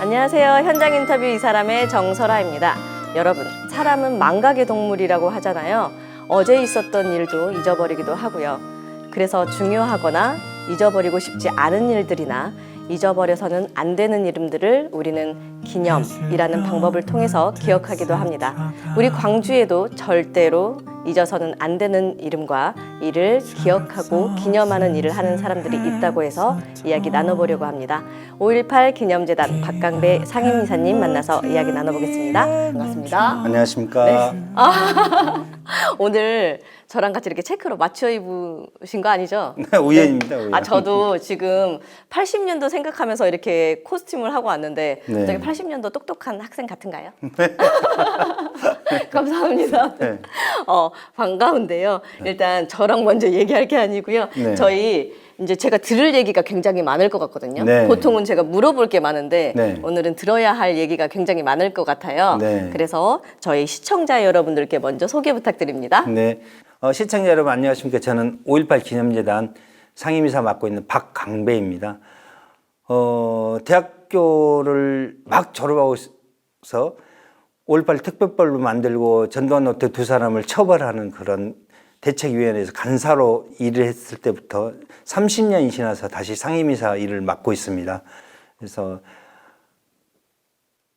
안녕하세요. 현장 인터뷰 이 사람의 정설아입니다. 여러분, 사람은 망각의 동물이라고 하잖아요. 어제 있었던 일도 잊어버리기도 하고요. 그래서 중요하거나 잊어버리고 싶지 않은 일들이나 잊어버려서는 안 되는 이름들을 우리는 기념이라는 방법을 통해서 기억하기도 합니다. 우리 광주에도 절대로 잊어서는 안 되는 이름과 일을 기억하고 기념하는 일을 하는 사람들이 있다고 해서 이야기 나눠보려고 합니다. 5.18 기념재단 박강배 상임이사님 만나서 이야기 나눠보겠습니다. 반갑습니다. 안녕하십니까. 네. 오늘 저랑 같이 이렇게 체크로 맞춰 입으신 거 아니죠? 네, 우연입니다. 우연. 저도 지금 80년도 생각하면서 이렇게 코스튬을 하고 왔는데 네. 저기 80년도 똑똑한 학생 같은가요? 감사합니다. 네. 반가운데요. 일단 저랑 먼저 얘기할 게 아니고요. 네. 저희 이제 제가 들을 얘기가 굉장히 많을 것 같거든요. 네. 보통은 제가 물어볼 게 많은데 네. 오늘은 들어야 할 얘기가 굉장히 많을 것 같아요. 네. 그래서 저희 시청자 여러분들께 먼저 소개 부탁드립니다. 네. 시청자 여러분 안녕하십니까. 저는 5.18 기념재단 상임이사 맡고 있는 박강배입니다. 대학교를 막 졸업하고서 5.18 특별법을 만들고 전두환 노태 두 사람을 처벌하는 그런 대책위원회에서 간사로 일을 했을 때부터 30년이 지나서 다시 상임이사 일을 맡고 있습니다. 그래서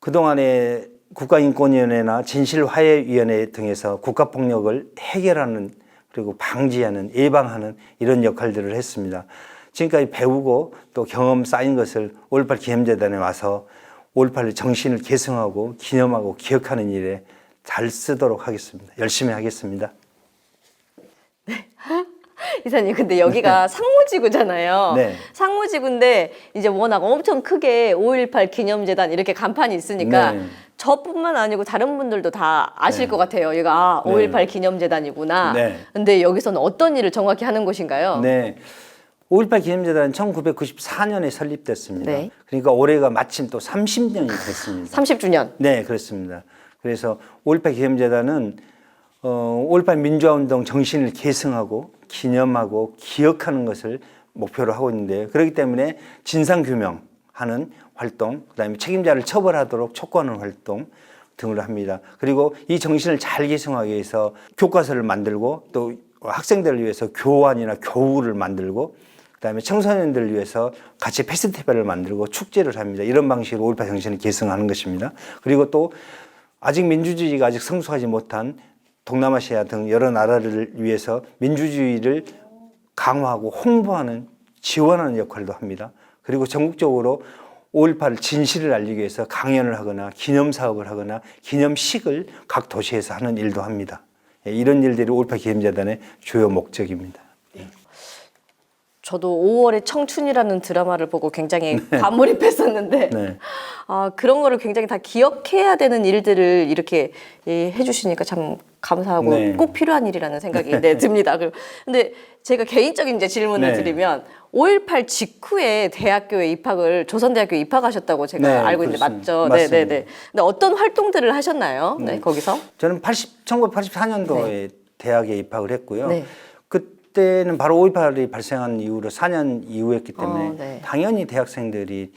그동안에 국가인권위원회나 진실화해위원회 등에서 국가폭력을 해결하는 그리고 방지하는 예방하는 이런 역할들을 했습니다. 지금까지 배우고 또 경험 쌓인 것을 5.18 기념재단에 와서 5.18 정신을 계승하고 기념하고 기억하는 일에 잘 쓰도록 하겠습니다. 열심히 하겠습니다. 이사님, 근데 여기가 상무지구잖아요. 네. 상무지구인데 이제 워낙 엄청 크게 5.18 기념재단 이렇게 간판이 있으니까 네. 저뿐만 아니고 다른 분들도 다 아실 네. 것 같아요. 얘가 5.18 기념재단이구나. 네. 근데 여기서는 어떤 일을 정확히 하는 곳인가요? 네. 5.18 기념재단은 1994년에 설립됐습니다. 네. 그러니까 올해가 마침 또 30년이 됐습니다. 30주년. 네, 그렇습니다. 그래서 5.18 기념재단은 5.18 민주화운동 정신을 계승하고 기념하고 기억하는 것을 목표로 하고 있는데요. 그렇기 때문에 진상규명하는 활동, 그다음에 책임자를 처벌하도록 촉구하는 활동 등을 합니다. 그리고 이 정신을 잘 계승하기 위해서 교과서를 만들고 또 학생들을 위해서 교환이나 교우를 만들고 그다음에 청소년들을 위해서 같이 페스티벌을 만들고 축제를 합니다. 이런 방식으로 5.18 정신을 계승하는 것입니다. 그리고 또 아직 민주주의가 아직 성숙하지 못한 동남아시아 등 여러 나라를 위해서 민주주의를 강화하고 홍보하는 지원하는 역할도 합니다. 그리고 전국적으로 5.18 진실을 알리기 위해서 강연을 하거나 기념사업을 하거나 기념식을 각 도시에서 하는 일도 합니다. 이런 일들이 5.18 기념재단의 주요 목적입니다. 저도 5월의 청춘이라는 드라마를 보고 굉장히 과몰입했었는데 네. 그런 거를 굉장히 다 기억해야 되는 일들을 이렇게 해주시니까 참 감사하고 네. 꼭 필요한 일이라는 생각이 듭니다. 근데 제가 개인적인 이제 질문을 네. 드리면 5.18 직후에 대학교에 입학을 조선대학교에 입학하셨다고 제가 네, 알고 있는데 그렇습니다. 맞죠? 맞습니다. 네네네. 근데 어떤 활동들을 하셨나요? 네, 거기서? 저는 1984년도에 대학에 입학을 했고요. 네. 그때는 바로 5.18이 발생한 이후로 4년 이후였기 때문에 네. 당연히 대학생들이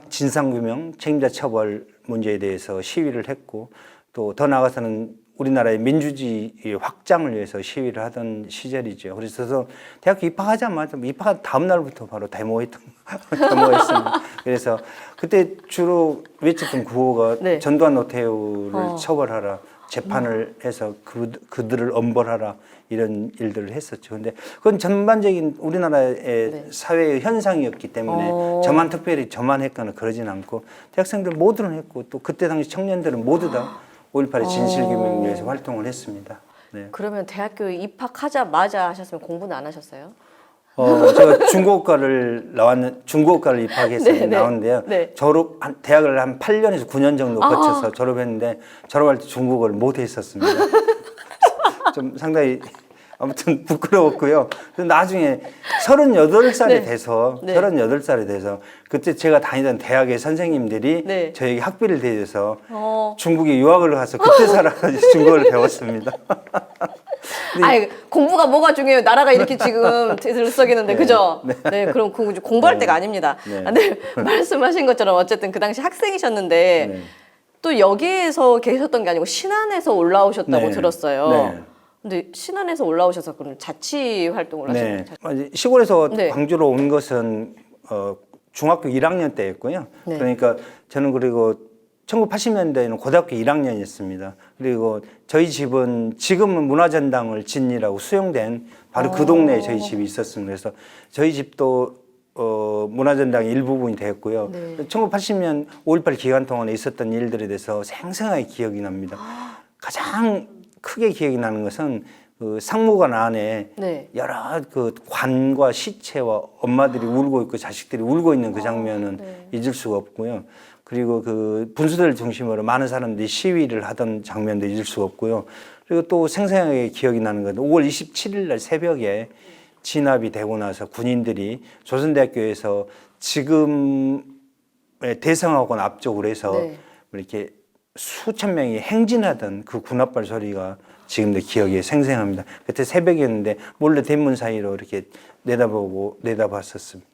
진상규명, 책임자 처벌 문제에 대해서 시위를 했고 또 더 나아가서는 우리나라의 민주주의 확장을 위해서 시위를 하던 시절이죠. 그래서 대학교 입학하자마자 입학한 다음 날부터 바로 데모했습니다. 그래서 그때 주로 외쳤던 구호가 네. 전두환 노태우를 처벌하라, 재판을 해서 그들을 엄벌하라 이런 일들을 했었죠. 근데 그건 전반적인 우리나라의 네. 사회의 현상이었기 때문에 저만 특별히 저만 했거나 그러진 않고 대학생들 모두는 했고 또 그때 당시 청년들은 모두 다 5.18의 진실규명을 위해서 활동을 했습니다. 네. 그러면 대학교에 입학하자마자 하셨으면 공부는 안 하셨어요? 제가 중고학과를 입학해서 네, 네. 나왔는데요. 네. 대학을 한 8년에서 9년 정도 거쳐서 졸업했는데 졸업할 때 중국어를 못 했었습니다. 좀 상당히 아무튼 부끄러웠고요. 나중에 38살이 네. 돼서 네. 38살이 돼서 그때 제가 다니던 대학의 선생님들이 네. 저에게 학비를 대줘서 중국에 유학을 가서 그때 살아가지고 중국어를 배웠습니다. 아니, 공부가 뭐가 중요해요? 나라가 이렇게 지금 들썩이는데, 그죠? 네, 그럼 공부할 때가 아닙니다. 네. 아, 네, 말씀하신 것처럼 어쨌든 그 당시 학생이셨는데, 네. 또 여기에서 계셨던 게 아니고 신안에서 올라오셨다고 네. 들었어요. 네. 근데 신안에서 올라오셔서 그럼 자치 활동을 하시는 네. 거예요? 시골에서 네. 광주로 온 것은 중학교 1학년 때였고요. 네. 그러니까 저는 그리고 1980년대에는 고등학교 1학년이었습니다. 그리고 저희 집은 지금은 문화전당을 진이라고 수용된 바로 그 동네에 저희 집이 있었습니다. 그래서 저희 집도 문화전당의 일부분이 되었고요. 네. 1980년 5.18 기간 동안에 있었던 일들에 대해서 생생하게 기억이 납니다. 가장 크게 기억이 나는 것은 그 상무관 안에 네. 여러 그 관과 시체와 엄마들이 울고 있고 자식들이 울고 있는 그 장면은 네. 잊을 수가 없고요. 그리고 그 분수대를 중심으로 많은 사람들이 시위를 하던 장면도 잊을 수가 없고요. 그리고 또 생생하게 기억이 나는 건 5월 27일 날 새벽에 진압이 되고 나서 군인들이 조선대학교에서 지금의 대성학원 앞쪽으로 해서 네. 이렇게 수천 명이 행진하던 그 군합발 소리가 지금도 기억에 생생합니다. 그때 새벽이었는데 몰래 대문 사이로 이렇게 내다봤었습니다.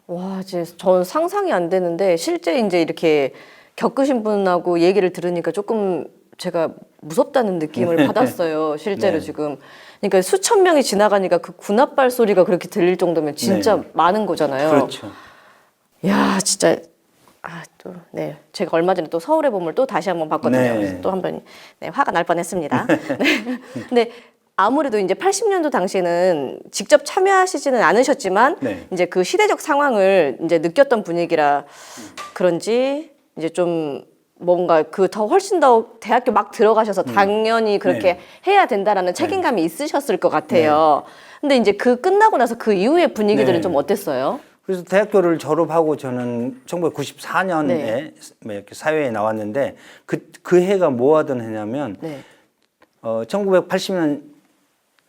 와, 진짜 전 상상이 안 되는데 실제 이제 이렇게 겪으신 분하고 얘기를 들으니까 조금 제가 무섭다는 느낌을 받았어요. 실제로 네. 지금. 그러니까 수천 명이 지나가니까 그 군합발 소리가 그렇게 들릴 정도면 진짜 네. 많은 거잖아요. 그렇죠. 야, 진짜. 아, 또, 네. 제가 얼마 전에 또 서울의 봄을 또 다시 한번 봤거든요. 네. 그래서 또 한번 네, 화가 날 뻔했습니다. 네. 근데 아무래도 이제 80년도 당시에는 직접 참여하시지는 않으셨지만 네. 이제 그 시대적 상황을 이제 느꼈던 분위기라 그런지 이제 좀 뭔가 그 더 훨씬 더 대학교 막 들어가셔서 당연히 그렇게 네. 해야 된다라는 책임감이 있으셨을 것 같아요. 근데 이제 그 끝나고 나서 그 이후의 분위기들은 네. 좀 어땠어요? 그래서 대학교를 졸업하고 저는 1994년에 네. 이렇게 사회에 나왔는데 그 해가 뭐 하던 해냐면 네. 1980년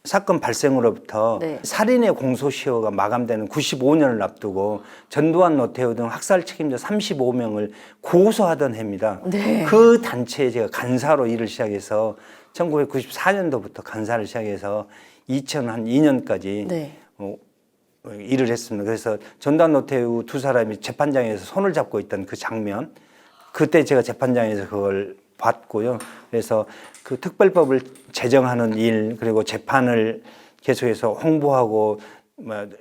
사건 발생으로부터 네. 살인의 공소시효가 마감되는 95년을 앞두고 전두환, 노태우 등 학살 책임자 35명을 고소하던 해입니다. 네. 그 단체에 제가 간사로 일을 시작해서 1994년도부터 간사를 시작해서 2002년까지 네. 일을 했습니다. 그래서 전두환, 노태우 두 사람이 재판장에서 손을 잡고 있던 그 장면, 그때 제가 재판장에서 그걸 봤고요. 그래서 그 특별법을 제정하는 일, 그리고 재판을 계속해서 홍보하고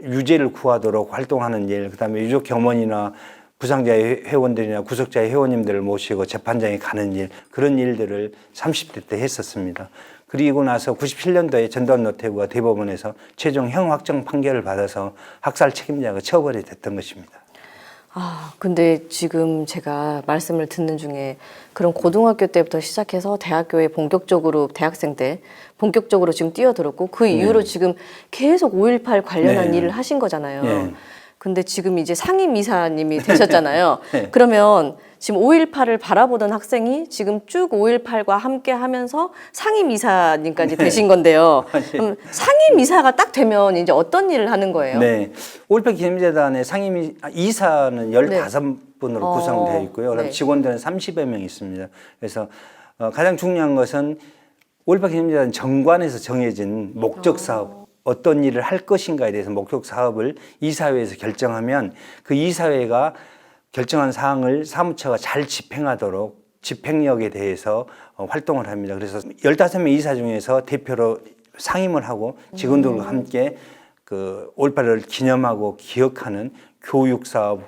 유죄를 구하도록 활동하는 일, 그다음에 유족 겸원이나 부상자의 회원들이나 구속자의 회원님들을 모시고 재판장에 가는 일, 그런 일들을 30대 때 했었습니다. 그리고 나서 97년도에 전두환, 노태우가 대법원에서 최종 형 확정 판결을 받아서 학살 책임자가 처벌이 됐던 것입니다. 아, 근데 지금 제가 말씀을 듣는 중에 그런 고등학교 때부터 시작해서 대학교에 본격적으로 대학생 때 본격적으로 지금 뛰어들었고 그 이후로 지금 계속 5.18 관련한 네. 일을 하신 거잖아요. 네. 근데 지금 이제 상임이사님이 되셨잖아요. 네. 그러면 지금 5.18을 바라보던 학생이 지금 쭉 5.18과 함께 하면서 상임이사님까지 되신 건데요. 그럼 상임이사가 딱 되면 이제 어떤 일을 하는 거예요? 네. 5.18 기념재단의 이사는 15분으로 구성되어 있고요. 그다음 네. 직원들은 30여 명 있습니다. 그래서 가장 중요한 것은 5.18 기념재단 정관에서 정해진 목적 사업, 어떤 일을 할 것인가에 대해서 목적 사업을 이사회에서 결정하면 그 이사회가 결정한 사항을 사무처가 잘 집행하도록 집행력에 대해서 활동을 합니다. 그래서 15명 이사 중에서 대표로 상임을 하고 직원들과 함께 그 5.18을 기념하고 기억하는 교육 사업,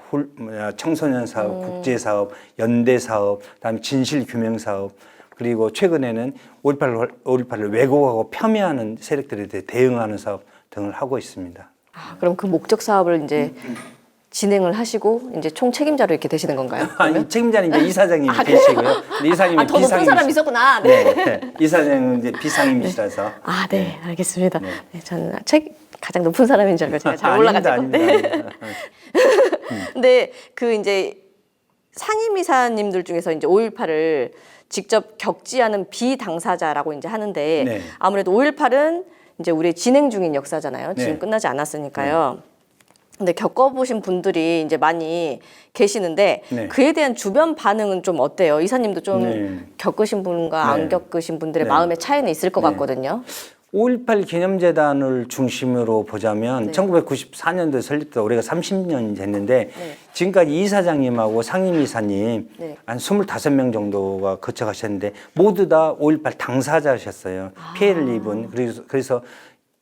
청소년 사업, 국제 사업, 연대 사업, 그다음에 진실 규명 사업, 그리고 최근에는 5.18을 왜곡하고 폄훼하는 세력들에 대해 대응하는 사업 등을 하고 있습니다. 아, 그럼 그 목적 사업을 이제 진행을 하시고 이제 총 책임자로 이렇게 되시는 건가요? 아니, 책임자는 이제 이사장님이 계시고요. 이사님이 더 높은 사람이 있었구나. 네. 네. 이사장은 이제 비상임이시라서. 아, 네, 알겠습니다. 네, 저는 가장 높은 사람인 줄 알고 제가 잘 아닙니다, 올라가지고. 아닙니다. 근데 그 이제 상임이사님들 중에서 이제 5.18을 직접 겪지 않은 비당사자라고 이제 하는데 네. 아무래도 5.18은 이제 우리 진행 중인 역사잖아요. 지금 네. 끝나지 않았으니까요. 근데 겪어보신 분들이 이제 많이 계시는데 네. 그에 대한 주변 반응은 좀 어때요? 이사님도 좀 네. 겪으신 분과 안 네. 겪으신 분들의 네. 마음의 차이는 있을 것 네. 같거든요. 5.18 기념재단을 중심으로 보자면 네. 1994년도에 설립돼 올해가 30년이 됐는데 네. 지금까지 이사장님하고 상임이사님 네. 한 25명 정도가 거쳐가셨는데 모두 다 5.18 당사자셨어요. 피해를 입은 그래서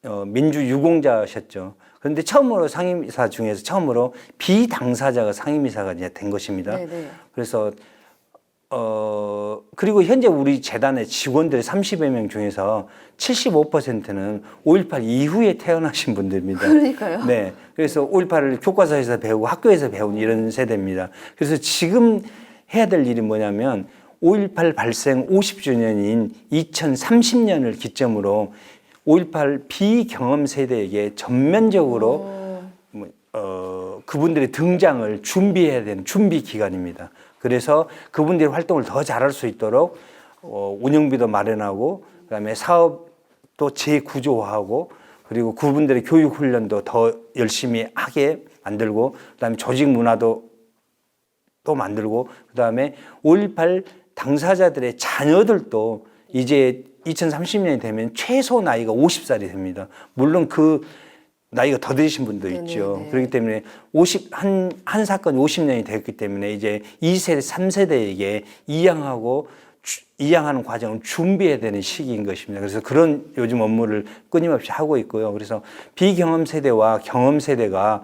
민주유공자셨죠. 그런데 처음으로 상임이사 중에서 처음으로 비당사자가 상임이사가 이제 된 것입니다. 네네. 그래서 그리고 현재 우리 재단의 직원들 30여 명 중에서 75%는 5.18 이후에 태어나신 분들입니다. 그러니까요. 네. 그래서 5.18을 교과서에서 배우고 학교에서 배운 이런 세대입니다. 그래서 지금 해야 될 일이 뭐냐면 5.18 발생 50주년인 2030년을 기점으로 5.18 비경험 세대에게 전면적으로 그분들의 등장을 준비해야 되는 준비 기간입니다. 그래서 그분들의 활동을 더 잘할 수 있도록 운영비도 마련하고 그다음에 사업도 재구조화하고 그리고 그분들의 교육 훈련도 더 열심히 하게 만들고 그다음에 조직 문화도 또 만들고 그다음에 5.18 당사자들의 자녀들도 이제 2030년이 되면 최소 나이가 50살이 됩니다. 물론 그 나이가 더 되신 분도 있죠. 네네. 그렇기 때문에 한 사건이 50년이 됐기 때문에 이제 2세대, 3세대에게 이양하는 과정을 준비해야 되는 시기인 것입니다. 그래서 그런 요즘 업무를 끊임없이 하고 있고요. 그래서 비경험 세대와 경험 세대가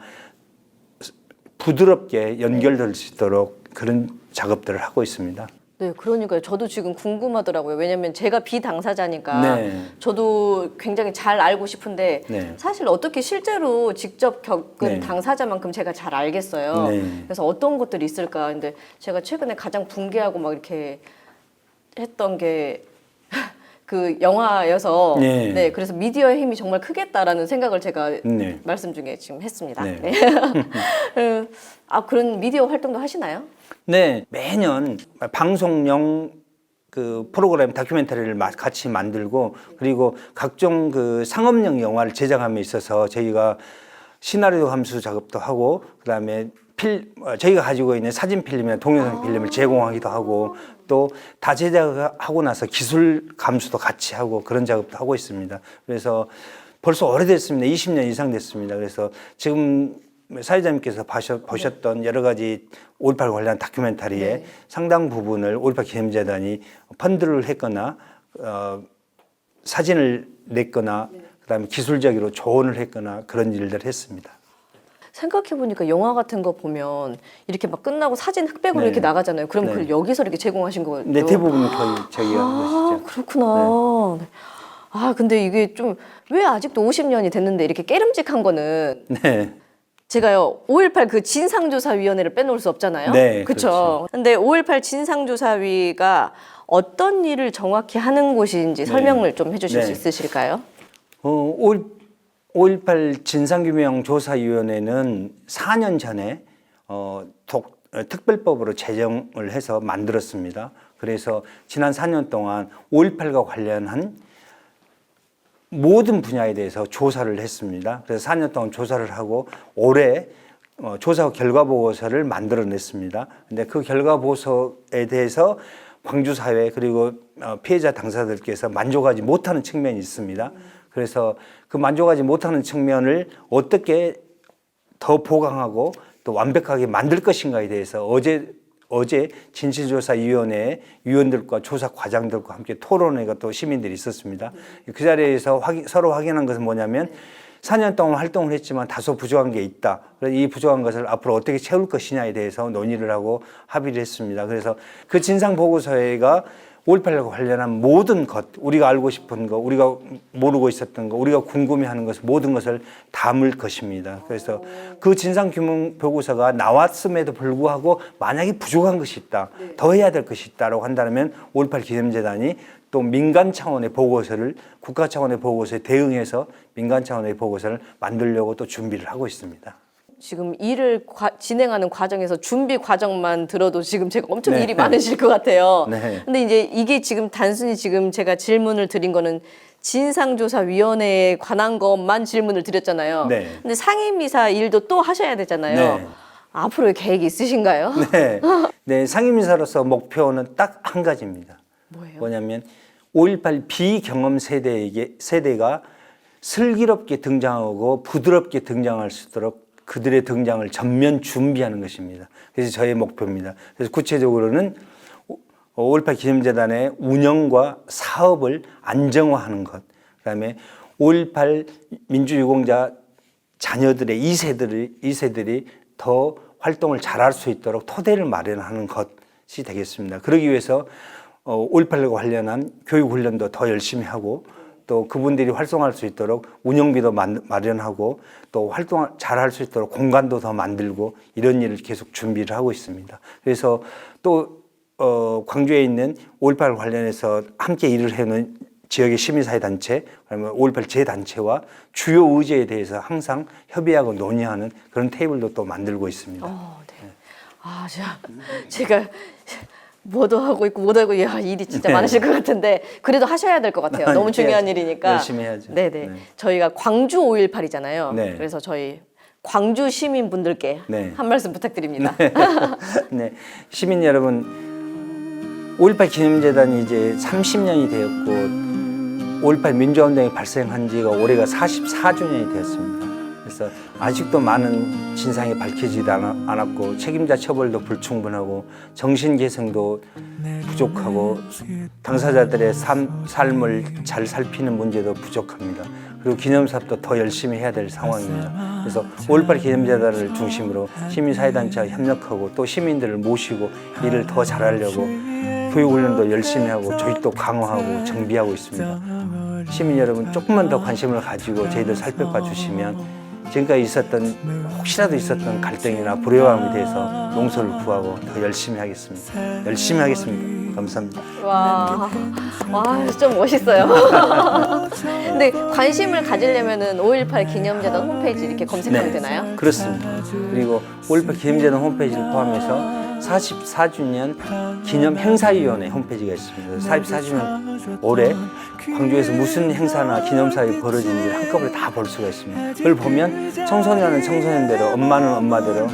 부드럽게 연결될 수 있도록 그런 작업들을 하고 있습니다. 네, 그러니까요. 저도 지금 궁금하더라고요. 왜냐면 제가 비당사자니까 네. 저도 굉장히 잘 알고 싶은데 네. 사실 어떻게 실제로 직접 겪은 네. 당사자만큼 제가 잘 알겠어요. 네. 그래서 어떤 것들이 있을까. 근데 제가 최근에 가장 붕괴하고 막 이렇게 했던 게 그 영화여서 네. 네, 그래서 미디어의 힘이 정말 크겠다라는 생각을 제가 네. 말씀 중에 지금 했습니다. 네. 네. 아, 그런 미디어 활동도 하시나요? 네, 매년 방송용 그 프로그램 다큐멘터리를 같이 만들고 그리고 각종 그 상업용 영화를 제작함에 있어서 저희가 시나리오 함수 작업도 하고 그다음에 저희가 가지고 있는 사진 필름이나 동영상 필름을 제공하기도 하고 또 다 제작하고 나서 기술 감수도 같이 하고 그런 작업도 하고 있습니다. 그래서 벌써 오래됐습니다. 20년 이상 됐습니다. 그래서 지금 사회자님께서 보셨던 여러 가지 5.18 관련 다큐멘터리의 네. 상당 부분을 5.18 기념재단이 펀드를 했거나 사진을 냈거나 그다음에 기술적으로 조언을 했거나 그런 일들을 했습니다. 생각해보니까 영화 같은 거 보면 이렇게 막 끝나고 사진 흑백으로 네. 이렇게 나가잖아요. 그럼 네. 그걸 여기서 이렇게 제공하신 거예요? 네, 대부분은 거의 저희가 한 아, 것이죠. 그렇구나. 네. 아, 근데 이게 좀 왜 아직도 50년이 됐는데 이렇게 깨름직한 거는 네. 제가요 5.18 그 진상조사위원회를 빼놓을 수 없잖아요. 네, 그렇죠. 그렇죠. 근데 5.18 진상조사위가 어떤 일을 정확히 하는 곳인지 설명을 좀 해주실 네. 수 있으실까요? 5.18 진상규명조사위원회는 4년 전에 특별법으로 제정을 해서 만들었습니다. 그래서 지난 4년 동안 5.18과 관련한 모든 분야에 대해서 조사를 했습니다. 그래서 4년 동안 조사를 하고 올해 조사 결과 보고서를 만들어냈습니다. 근데 그 결과 보고서에 대해서 광주 사회 그리고 피해자 당사자들께서 만족하지 못하는 측면이 있습니다. 그래서 그 만족하지 못하는 측면을 어떻게 더 보강하고 또 완벽하게 만들 것인가에 대해서 어제 진실조사위원회 위원들과 조사 과장들과 함께 토론회가 또 시민들이 있었습니다. 그 자리에서 서로 확인한 것은 뭐냐면 4년 동안 활동을 했지만 다소 부족한 게 있다. 그래서 이 부족한 것을 앞으로 어떻게 채울 것이냐에 대해서 논의를 하고 합의를 했습니다. 그래서 그 진상보고서가 5.18과 관련한 모든 것, 우리가 알고 싶은 거, 우리가 모르고 있었던 거, 우리가 궁금해하는 것, 모든 것을 담을 것입니다. 그래서 그 진상규명보고서가 나왔음에도 불구하고 만약에 부족한 것이 있다, 더 해야 될 것이 있다라고 한다면 5.18 기념재단이 또 민간 차원의 보고서를 국가 차원의 보고서에 대응해서 민간 차원의 보고서를 만들려고 또 준비를 하고 있습니다. 지금 일을 진행하는 과정에서 준비 과정만 들어도 지금 제가 엄청 네. 일이 많으실 것 같아요. 네. 근데 이제 이게 지금 단순히 지금 제가 질문을 드린 거는 진상조사위원회에 관한 것만 질문을 드렸잖아요. 네. 근데 상임이사 일도 또 하셔야 되잖아요. 네. 앞으로의 계획이 있으신가요? 네. 네, 상임이사로서 목표는 딱 한 가지입니다. 뭐예요? 뭐냐면 5.18 비경험 세대가 슬기롭게 등장하고 부드럽게 등장할 수 있도록 그들의 등장을 전면 준비하는 것입니다. 그래서 저의 목표입니다. 그래서 구체적으로는 5.18 기념재단의 운영과 사업을 안정화하는 것, 그다음에 5.18 민주유공자 자녀들의 2세들이 더 활동을 잘할 수 있도록 토대를 마련하는 것이 되겠습니다. 그러기 위해서 5.18과 관련한 교육훈련도 더 열심히 하고 또 그분들이 활동할 수 있도록 운영비도 마련하고 또 활동 잘할 수 있도록 공간도 더 만들고 이런 일을 계속 준비를 하고 있습니다. 그래서 또 광주에 있는 5.18 관련해서 함께 일을 해오는 지역의 시민사회단체, 그다음에 5.18 제단체와 주요 의제에 대해서 항상 협의하고 논의하는 그런 테이블도 또 만들고 있습니다. 네. 제가 뭐도 하고 있고 뭐도 하고 일이 진짜 많으실 것 같은데 그래도 하셔야 될 것 같아요. 너무 중요한 일이니까. 열심히 해야죠. 네네. 네. 저희가 광주 5.18이잖아요. 네. 그래서 저희 광주 시민분들께 네. 한 말씀 부탁드립니다. 네, 시민 여러분, 5.18 기념재단이 이제 30년이 되었고 5.18 민주화운동이 발생한 지가 올해가 44주년이 되었습니다. 그래서 아직도 많은 진상이 밝혀지지 않았고 책임자 처벌도 불충분하고 정신 개성도 부족하고 당사자들의 삶을 잘 살피는 문제도 부족합니다. 그리고 기념사업도 더 열심히 해야 될 상황입니다. 그래서 5.18 기념재단을 중심으로 시민사회단체와 협력하고 또 시민들을 모시고 일을 더 잘하려고 교육훈련도 열심히 하고 조직도 강화하고 정비하고 있습니다. 시민 여러분 조금만 더 관심을 가지고 저희들 살펴봐 주시면 지금까지 혹시라도 있었던 갈등이나 불협화음에 대해서 용서를 구하고 더 열심히 하겠습니다. 열심히 하겠습니다. 감사합니다. 와, 좀 멋있어요. 근데 관심을 가지려면은 5.18 기념재단 홈페이지 이렇게 검색하면 되나요? 그렇습니다. 그리고 5.18 기념재단 홈페이지를 포함해서 44주년 기념 행사위원회 홈페이지가 있습니다. 44주년 올해 광주에서 무슨 행사나 기념사업이 벌어지는지 한꺼번에 다 볼 수가 있습니다. 그걸 보면 청소년은 청소년대로, 엄마는 엄마대로,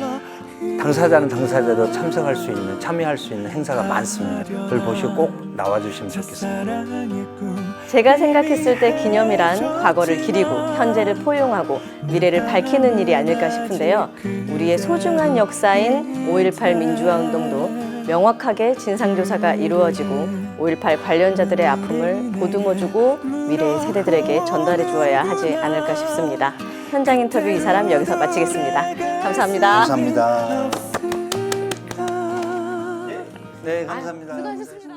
당사자는 당사자로 참여할 수 있는 행사가 많습니다. 그걸 보시고 꼭 나와주시면 좋겠습니다. 제가 생각했을 때 기념이란 과거를 기리고 현재를 포용하고 미래를 밝히는 일이 아닐까 싶은데요. 우리의 소중한 역사인 5.18 민주화운동도 명확하게 진상조사가 이루어지고 5.18 관련자들의 아픔을 보듬어주고 미래의 세대들에게 전달해 주어야 하지 않을까 싶습니다. 현장 인터뷰 이 사람 여기서 마치겠습니다. 감사합니다. 감사합니다. 네, 감사합니다. 수고하셨습니다.